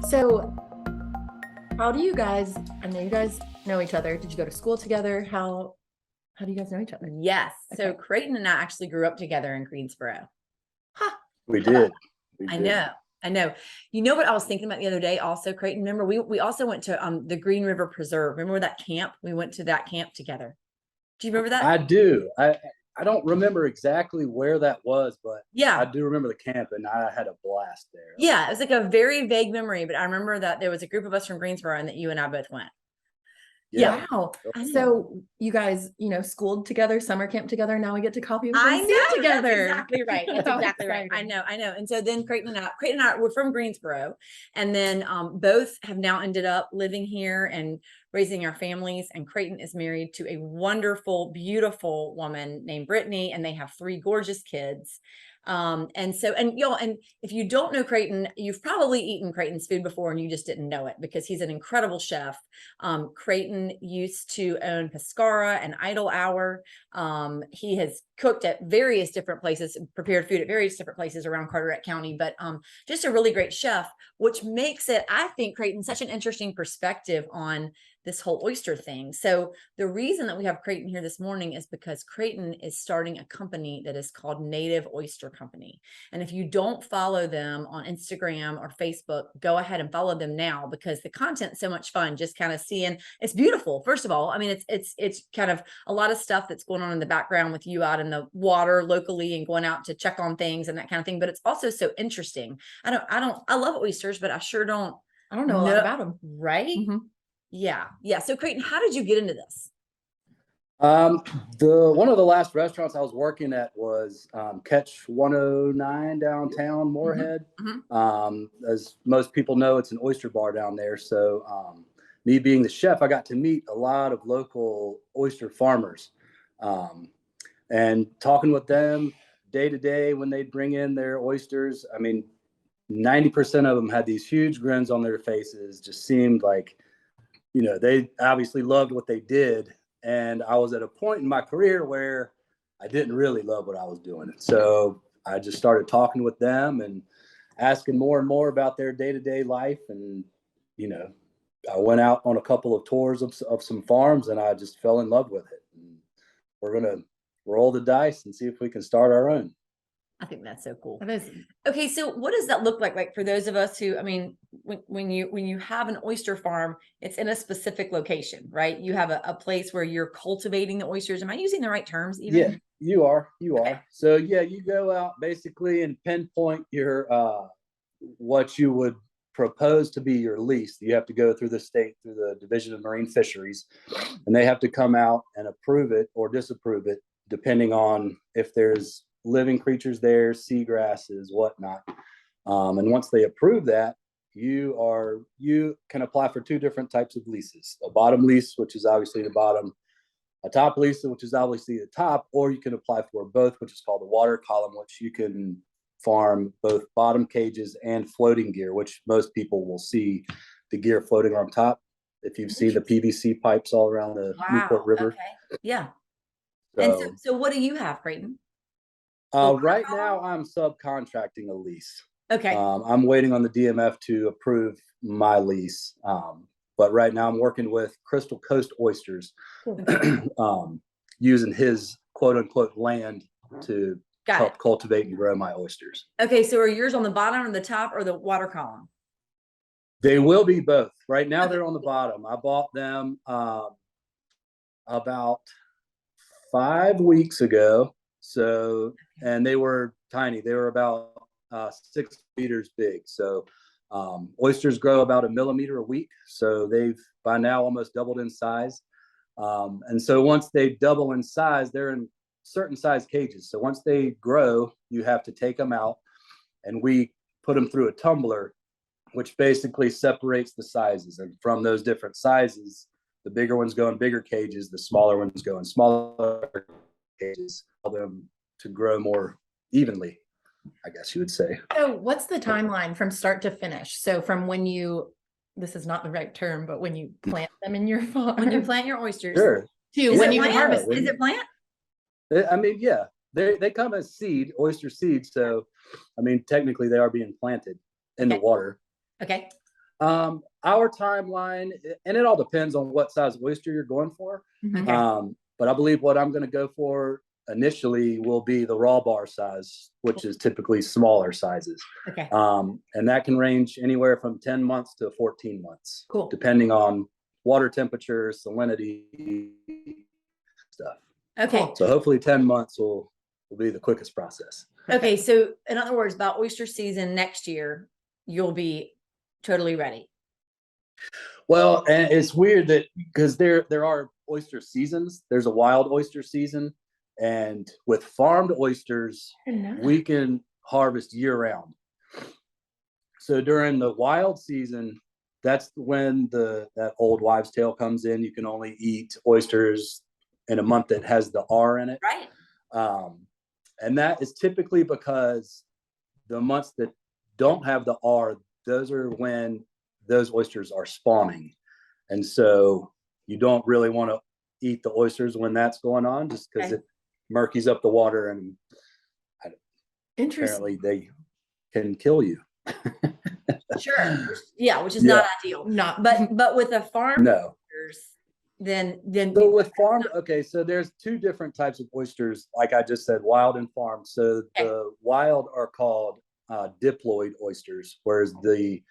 So how do you guys, I know you guys know each other. Did you go to school together? How do you guys know each other? Yes. So Okay. Creighton and I actually grew up together in Greensboro. We did. I know. You know what I was thinking about the other day also, Creighton? Remember, we also went to the Green River Preserve. Remember that camp? We went to that camp together. Do you remember that? I do. I don't remember exactly where that was, but Yeah. I do remember the camp, and I had a blast there. Yeah, it was like a very vague memory, but I remember that there was a group of us from Greensboro and that you and I both went. Yeah. Wow. So you guys, schooled together, summer camp together. Now we get to copy I know, together. that's exactly right. That's How exactly right. I exciting. know. And so then Creighton and I were from Greensboro, and then both have now ended up living here and raising our families. And Creighton is married to a wonderful, beautiful woman named Brittany, and they have 3 gorgeous kids. And if you don't know Creighton, you've probably eaten Creighton's food before and you just didn't know it, because he's an incredible chef. Creighton used to own Pescara and Idle Hour. He has cooked at various different places, prepared food at various different places around Carteret County, but just a really great chef, which makes it, I think, Creighton such an interesting perspective on this whole oyster thing. So the reason that we have Creighton here this morning is because Creighton is starting a company that is called Native Oyster Company. And if you don't follow them on Instagram or Facebook, go ahead and follow them now, because the content's so much fun. Just kind of seeing, it's beautiful. First of all, I mean, it's kind of a lot of stuff that's going on in the background with you out in the water locally and going out to check on things and that kind of thing. But it's also so interesting. I love oysters, but I sure don't. I don't know a lot about them. Right? Mm-hmm. Yeah. So Creighton, how did you get into this? One of the last restaurants I was working at was Catch 109 downtown Moorhead. As most people know, it's an oyster bar down there. So me being the chef, I got to meet a lot of local oyster farmers and talking with them day to day when they'd bring in their oysters. I mean, 90% of them had these huge grins on their faces, just seemed like, they obviously loved what they did. And I was at a point in my career where I didn't really love what I was doing. So I just started talking with them and asking more and more about their day-to-day life. And, I went out on a couple of tours of some farms, and I just fell in love with it. And we're going to roll the dice and see if we can start our own. I think that's so cool. That is. Okay, so what does that look like? Like for those of us who, I mean, when you have an oyster farm, it's in a specific location, right? You have a place where you're cultivating the oysters. Am I using the right terms even? Yeah, you are. Okay. So yeah, you go out basically and pinpoint your what you would propose to be your lease. You have to go through the state, through the Division of Marine Fisheries, and they have to come out and approve it or disapprove it, depending on if there's living creatures there, seagrasses, whatnot. And once they approve that, you can apply for 2 different types of leases: a bottom lease, which is obviously the bottom, a top lease, which is obviously the top, or you can apply for both, which is called the water column, which you can farm both bottom cages and floating gear, which most people will see the gear floating on top. If you've seen the PVC pipes all around the Newport River. Okay. Yeah. So, and so what do you have, Creighton? Right now, I'm subcontracting a lease. Okay. I'm waiting on the DMF to approve my lease. But right now, I'm working with Crystal Coast Oysters, using his quote unquote land to help cultivate and grow my oysters. Okay. So are yours on the bottom or the top or the water column? They will be both. Right now, they're on the bottom. I bought them about 5 weeks ago. So, and they were tiny. They were about 6 meters big. So oysters grow about 1 millimeter a week. So they've by now almost doubled in size. And so once they double in size, they're in certain size cages. So once they grow, you have to take them out, and we put them through a tumbler, which basically separates the sizes. And from those different sizes, the bigger ones go in bigger cages, the smaller ones go in smaller cages, for them to grow more evenly, I guess you would say. So what's the timeline from start to finish? So from when this is not the right term, but when you plant them in your farm. When you plant your oysters. Sure. To when you harvest. Is it plant? I mean, yeah, they come as seed, oyster seeds. So, I mean, technically they are being planted in the water. Okay. Our timeline, and it all depends on what size oyster you're going for. Mhm. But I believe what I'm going to go for initially will be the raw bar size, which is typically smaller sizes. Okay. And that can range anywhere from 10 months to 14 months, Cool. depending on water temperature, salinity, stuff. Okay. So hopefully 10 months will be the quickest process. Okay. So in other words, about oyster season next year, you'll be totally ready. Well, and it's weird that because there are oyster seasons. There's a wild oyster season, and with farmed oysters, we can harvest year round. So during the wild season, that's when that old wives' tale comes in. You can only eat oysters in a month that has the R in it. Right. And that is typically because the months that don't have the R, those are when those oysters are spawning. And so you don't really want to eat the oysters when that's going on, just because it murkies up the water, and apparently they can kill you. Sure. Yeah, which is not ideal. Not, But with a farm No. oysters, then So with farmed, okay, so there's two different types of oysters, like I just said, wild and farmed. So the wild are called diploid oysters, whereas the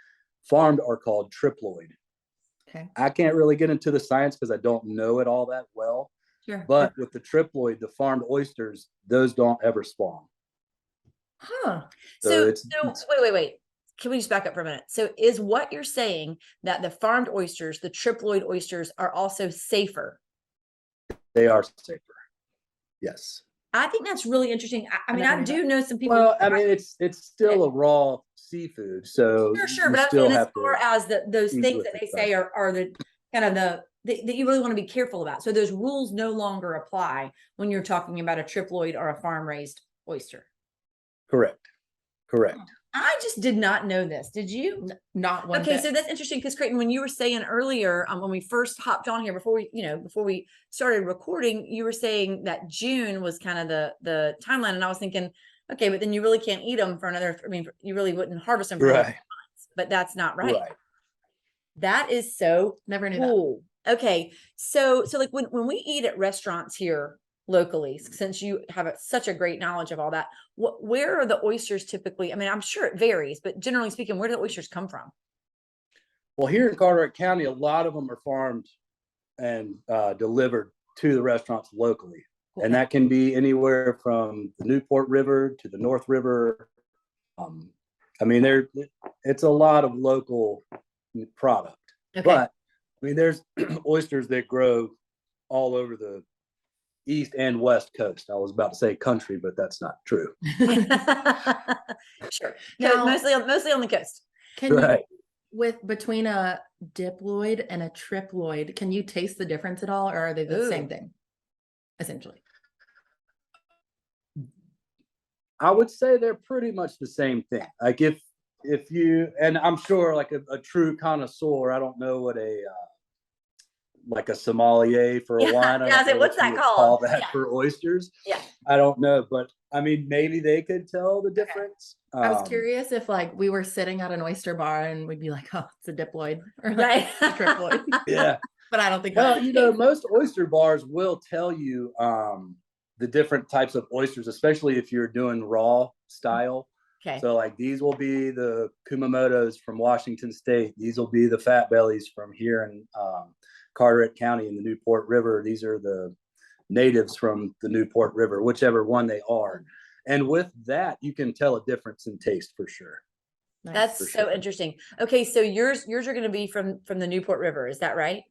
farmed are called triploid. Okay. I can't really get into the science because I don't know it all that well. Sure. But with the triploid, the farmed oysters, those don't ever spawn. Huh. So Wait. Can we just back up for a minute? So is what you're saying that the farmed oysters, the triploid oysters, are also safer? They are safer. Yes. I think that's really interesting. I mean, I do know some people. Well, I mean, it's still a raw seafood, so Sure. But I'm saying as far as those things that they say are the kind of that you really want to be careful about. So those rules no longer apply when you're talking about a triploid or a farm raised oyster. Correct. I just did not know this. Did you? Not one Okay, bit. so that's interesting because Creighton, when you were saying earlier, when we first hopped on here before we started recording, you were saying that June was kind of the timeline, and I was thinking, okay, but then you really can't eat them for another. I mean, you really wouldn't harvest them for another 3 months, but that's not right. That is so Never knew cool. Okay, so like when we eat at restaurants here locally, since you have such a great knowledge of all that, where are the oysters typically? I mean, I'm sure it varies, but generally speaking, where do the oysters come from? Well, here in Carteret County, a lot of them are farmed and delivered to the restaurants locally. Cool. And that can be anywhere from the Newport River to the North River. I mean, it's a lot of local product. Okay. But I mean, there's oysters that grow all over the East and West Coast. I was about to say country, but that's not true. Sure. No, mostly on the coast. Can you, between a diploid and a triploid, can you taste the difference at all, or are they the same thing, essentially? I would say they're pretty much the same thing. Like if you, and I'm sure like a true connoisseur, I don't know what like a sommelier for a wine. What's that called? Call that for oysters. Yeah. I don't know, but I mean, maybe they could tell the difference. I was curious if like we were sitting at an oyster bar and we'd be like, oh, it's a diploid or right. a triploid. Yeah. But I don't think. Well, most oyster bars will tell you the different types of oysters, especially if you're doing raw style. Okay. So like these will be the Kumamotos from Washington State. These will be the fat bellies from here in Carteret County in the Newport River. These are the natives from the Newport River, whichever one they are. And with that, you can tell a difference in taste for sure. That's so interesting. Okay, so yours are going to be from the Newport River, is that right?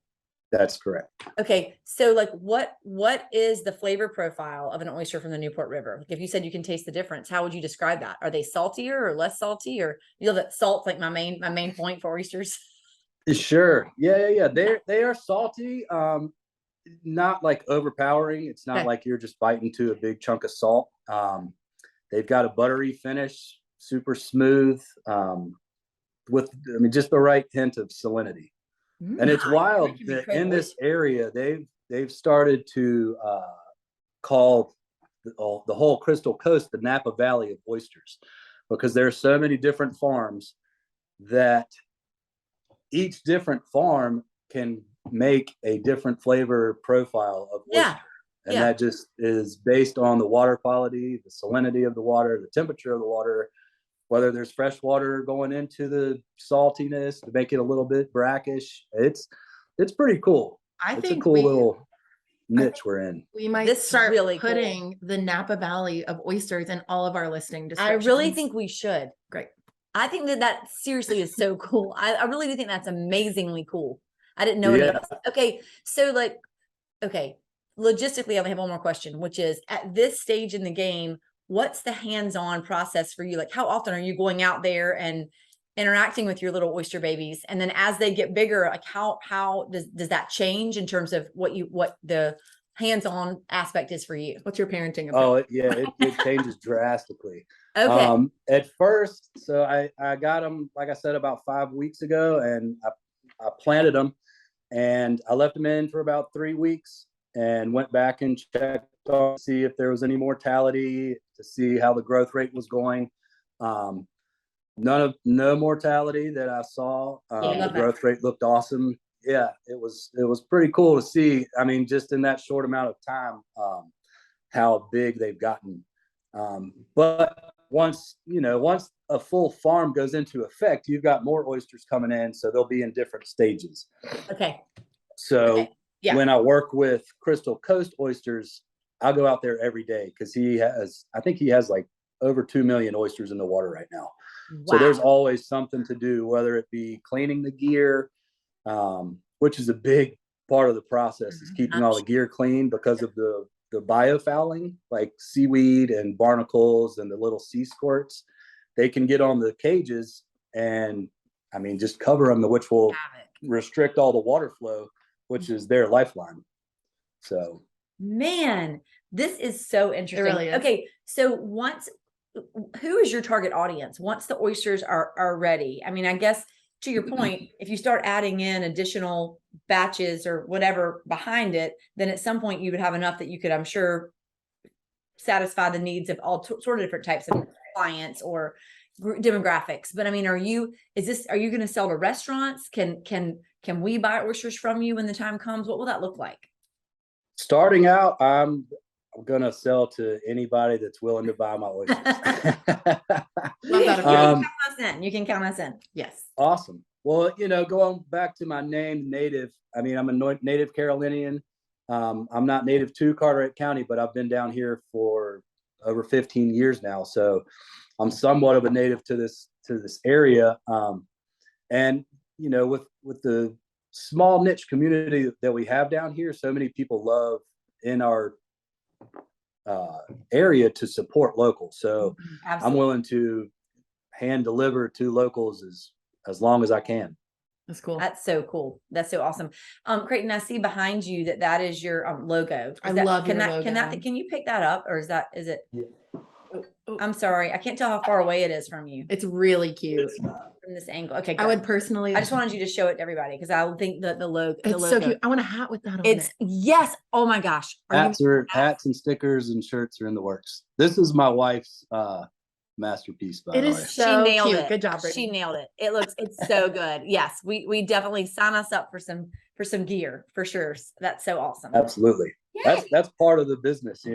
That's correct. Okay, so like what is the flavor profile of an oyster from the Newport River? If you said you can taste the difference, how would you describe that? Are they saltier or less salty, or you know that salt's like my main point for oysters? Sure. Yeah. They are salty. Not like overpowering. It's not like you're just biting to a big chunk of salt. They've got a buttery finish, super smooth, with just the right hint of salinity. And it's wild that in this area they've started to call the whole Crystal Coast the Napa Valley of oysters, because there are so many different farms that each different farm can make a different flavor profile of oyster. And that just is based on the water quality, the salinity of the water, the temperature of the water, whether there's fresh water going into the saltiness to make it a little bit brackish. It's pretty cool. It's a cool little niche we're in. We might start really putting the Napa Valley of oysters in all of our listing descriptions. I really think we should. Great. I think that seriously is so cool. I really do think that's amazingly cool. I didn't know any of this. Okay. So logistically, I have one more question, which is, at this stage in the game, what's the hands-on process for you? Like, how often are you going out there and interacting with your little oyster babies? And then as they get bigger, like how does that change in terms of what the hands-on aspect is for you? What's your parenting approach? It changes drastically. Okay. At first, so I got them, like I said, about 5 weeks ago, and I planted them, and I left them in for about 3 weeks and went back and checked to see if there was any mortality, to see how the growth rate was going. No mortality that I saw. The growth rate looked awesome. Yeah, it was pretty cool to see. I mean, just in that short amount of time, how big they've gotten. But once a full farm goes into effect, you've got more oysters coming in, so they'll be in different stages. Okay. So when I work with Crystal Coast Oysters, I'll go out there every day because I think he has like over 2 million oysters in the water right now. Wow. So there's always something to do, whether it be cleaning the gear, which is a big part of the process, is keeping all the gear clean because of the biofouling, like seaweed and barnacles and the little sea squirts. They can get on the cages and, I mean, just cover them, which will restrict all the water flow, which is their lifeline. So, man, this is so interesting. It really is. Okay, so who is your target audience once the oysters are ready? I mean, I guess to your point, if you start adding in additional batches or whatever behind it, then at some point you would have enough that you could, I'm sure, satisfy the needs of all sort of different types of clients or demographics. But I mean, are you going to sell to restaurants? Can we buy oysters from you when the time comes? What will that look like? Starting out, I'm going to sell to anybody that's willing to buy my oysters. You can count us in. Yes. Awesome. Well, going back to my name, native, I mean, I'm a native Carolinian. I'm not native to Carteret County, but I've been down here for over 15 years now. So I'm somewhat of a native to this area. And, with the small niche community that we have down here, so many people love in our area to support locals. So I'm willing to hand deliver to locals as long as I can. That's cool. That's so cool. That's so awesome. Creighton, I see behind you that is your logo. Love your logo. Can you pick that up, or is it? Yeah. I'm sorry. I can't tell how far away it is from you. It's really cute. From this angle. Okay. Good. I would personally. I just wanted you to show it to everybody because I would think the logo. It's so cute. I want a hat with that on it. Yes. Oh my gosh. Hats and stickers and shirts are in the works. This is my wife's masterpiece. By the way. So she nailed cute. It. Good job, Brittany. She nailed it. It's so good. Yes, we definitely sign us up for some gear for sure. That's so awesome. Absolutely. Yay. That's part of the business,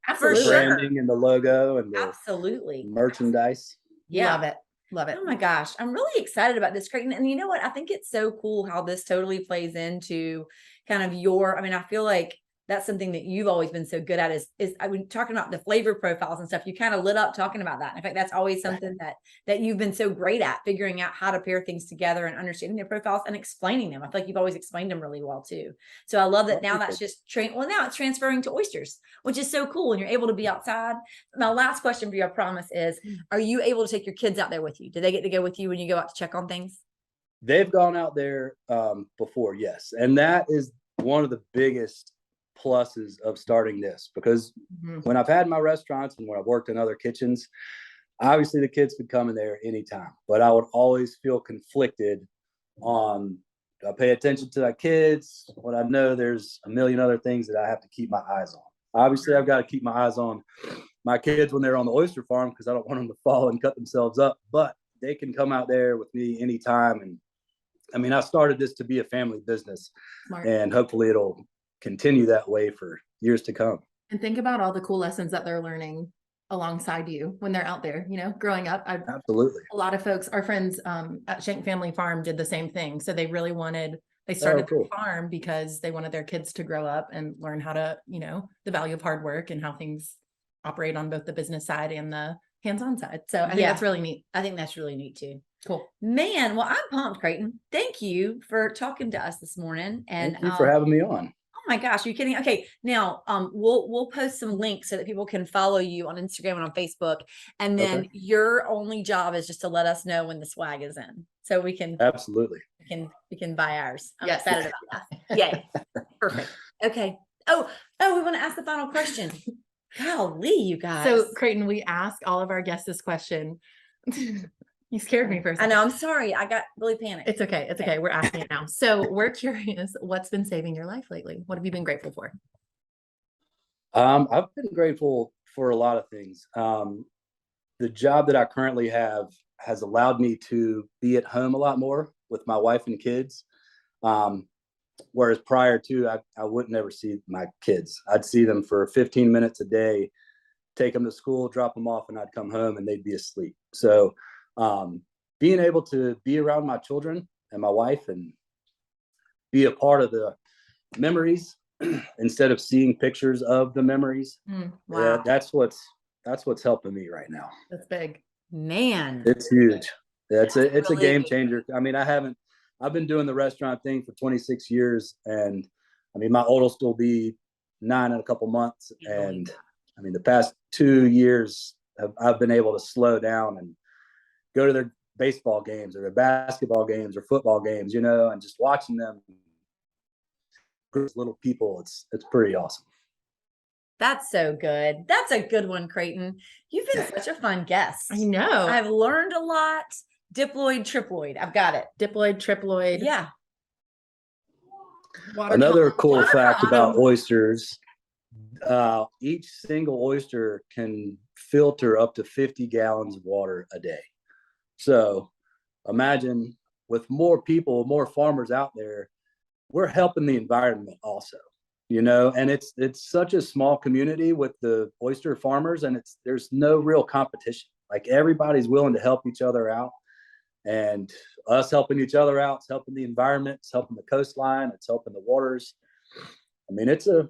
Absolutely. The branding and the logo and the absolutely merchandise. Yeah. Love it. Oh my gosh. I'm really excited about this, Creighton. And you know what? I think it's so cool how this totally plays into kind of I feel like that's something that you've always been so good at is I was talking about the flavor profiles and stuff. You kind of lit up talking about that. In fact, that's always something that you've been so great at, figuring out how to pair things together and understanding their profiles and explaining them. I feel like you've always explained them really well too. So I love that now that's just now it's transferring to oysters, which is so cool. And you're able to be outside. My last question for you, I promise, is are you able to take your kids out there with you? Do they get to go with you when you go out to check on things? They've gone out there before, yes. And that is one of the biggest pluses of starting this, because when I've had my restaurants and when I've worked in other kitchens, obviously the kids could come in there anytime, but I would always feel conflicted on, do I pay attention to my kids when I know there's a million other things that I have to keep my eyes on? Obviously I've got to keep my eyes on my kids when they're on the oyster farm because I don't want them to fall and cut themselves up, but they can come out there with me anytime and I mean, I started this to be a family business, Smart. and hopefully it'll continue that way for years to come. And think about all the cool lessons that they're learning alongside you when they're out there, growing up. Absolutely. A lot of folks, our friends at Shank Family Farm did the same thing. So they really they started cool. the farm because they wanted their kids to grow up and learn how to, the value of hard work and how things operate on both the business side and the hands-on side. So I think that's really neat. I think that's really neat too. Cool. Man, well, I'm pumped, Creighton. Thank you for talking to us this morning. And Thank you for having me on. Oh my gosh, are you kidding? Okay, now we'll post some links so that people can follow you on Instagram and on Facebook. And then your only job is just to let us know when the swag is in. So we can Absolutely. we can buy ours. I'm Yes. excited about that. Yay. Perfect. Okay. Oh, we want to ask the final question. Golly, you guys. So Creighton, we ask all of our guests this question. You scared me for a second. I know, I'm sorry. I got really panicked. It's okay. It's okay. We're asking it now. So we're curious, what's been saving your life lately? What have you been grateful for? I've been grateful for a lot of things. The job that I currently have has allowed me to be at home a lot more with my wife and kids. Whereas prior to, I wouldn't ever see my kids. I'd see them for 15 minutes a day, take them to school, drop them off, and I'd come home and they'd be asleep. So being able to be around my children and my wife and be a part of the memories instead of seeing pictures of the memories. Wow. That's what's helping me right now. That's big. Man. It's huge. It's really a game changer. I mean, I've been doing the restaurant thing for 26 years, and I mean, my oldest will be 9 in a couple months. And I mean, the past 2 years I've been able to slow down and go to their baseball games or their basketball games or football games, and just watching them, little people, it's pretty awesome. That's so good. That's a good one, Creighton. You've been such a fun guest. I know. I've learned a lot. Diploid, triploid. I've got it. Diploid, triploid. Yeah. Another cool fact about oysters, each single oyster can filter up to 50 gallons of water a day. So imagine with more people, more farmers out there, we're helping the environment also, and it's such a small community with the oyster farmers, and there's no real competition. Like, everybody's willing to help each other out, and us helping each other out, it's helping the environment, it's helping the coastline, it's helping the waters. I mean, it's a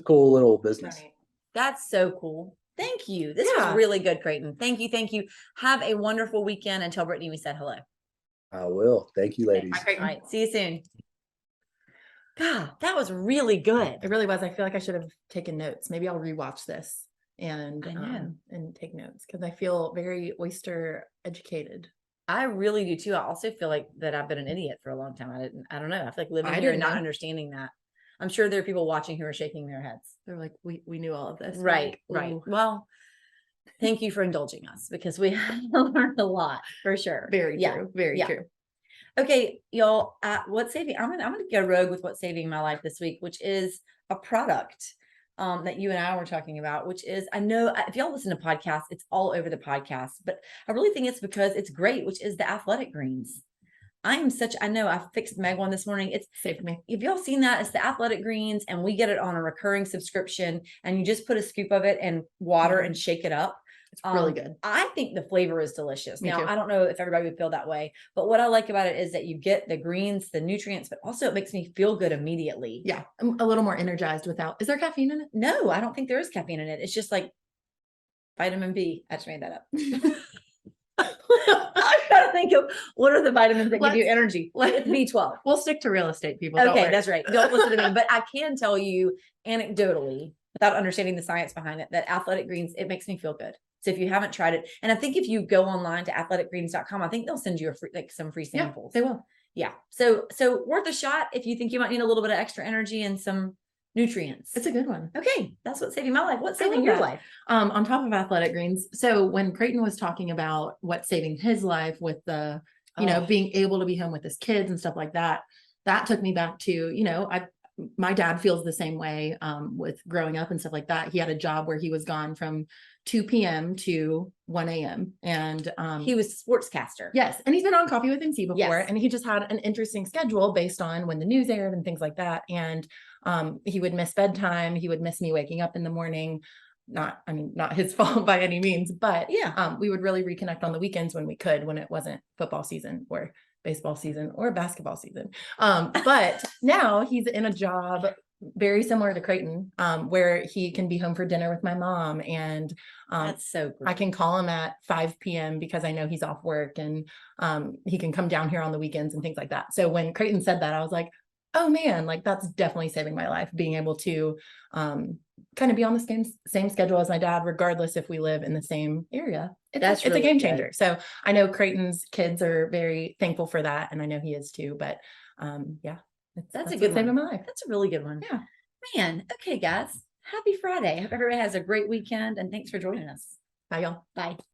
cool little business. Right. That's so cool. Thank you. This was really good, Creighton. Thank you. Thank you. Have a wonderful weekend, and tell Brittany we said hello. I will. Thank you, ladies. All right. See you soon. God, that was really good. It really was. I feel like I should have taken notes. Maybe I'll rewatch this and take notes, because I feel very oyster educated. I really do too. I also feel like that I've been an idiot for a long time. I don't know. I feel like living here and not understanding that. I'm sure there are people watching who are shaking their heads. They're like, we knew all of this. Right. Like, right. Well, thank you for indulging us, because we learned a lot for sure. Very true. Very true. Okay, y'all, what's saving? I'm gonna go rogue with what's saving my life this week, which is a product that you and I were talking about, which is, I know if y'all listen to podcasts, it's all over the podcast, but I really think it's because it's great, which is the athletic greens. I know I fixed Meg one this morning. It's saved me. If y'all seen that, it's the athletic greens, and we get it on a recurring subscription, and you just put a scoop of it in water and shake it up. It's really good. I think the flavor is delicious. Me Now, too. I don't know if everybody would feel that way, but what I like about it is that you get the greens, the nutrients, but also it makes me feel good immediately. Yeah. I'm a little more energized without, is there caffeine in it? No, I don't think there is caffeine in it. It's just like vitamin B. I just made that up. I'm trying to think of what are the vitamins that give you energy. It's B12. We'll stick to real estate, people. Don't Okay, worry. that's right. Don't listen to me. But I can tell you anecdotally, without understanding the science behind it, that athletic greens, it makes me feel good. So if you haven't tried it, and I think if you go online to athleticgreens.com, I think they'll send you some free samples. They will. Yeah. So worth a shot if you think you might need a little bit of extra energy and some nutrients. It's a good one. Okay. That's what's saving my life. What's saving your life? On top of athletic greens. So when Creighton was talking about what's saving his life with the, being able to be home with his kids and stuff like that, that took me back to, my dad feels the same way with growing up and stuff like that. He had a job where he was gone from 2 p.m. to 1 a.m. And he was a sportscaster. Yes. And he's been on Coffee with MC before. Yes. And he just had an interesting schedule based on when the news aired and things like that. And he would miss bedtime. He would miss me waking up in the morning. Not his fault by any means, but we would really reconnect on the weekends when we could, when it wasn't football season or baseball season or basketball season. But now he's in a job very similar to Creighton, where he can be home for dinner with my mom. And that's so great. I can call him at 5 p.m. because I know he's off work, and he can come down here on the weekends and things like that. So when Creighton said that, I was like, oh man, like that's definitely saving my life, being able to kind of be on the same schedule as my dad, regardless if we live in the same area. It's really a game changer. So I know Creighton's kids are very thankful for that, and I know he is too. But that's a good saving one. my life. That's a really good one. Yeah, man. Okay, guys. Happy Friday. I hope everybody has a great weekend, and thanks for joining us. Bye, y'all. Bye.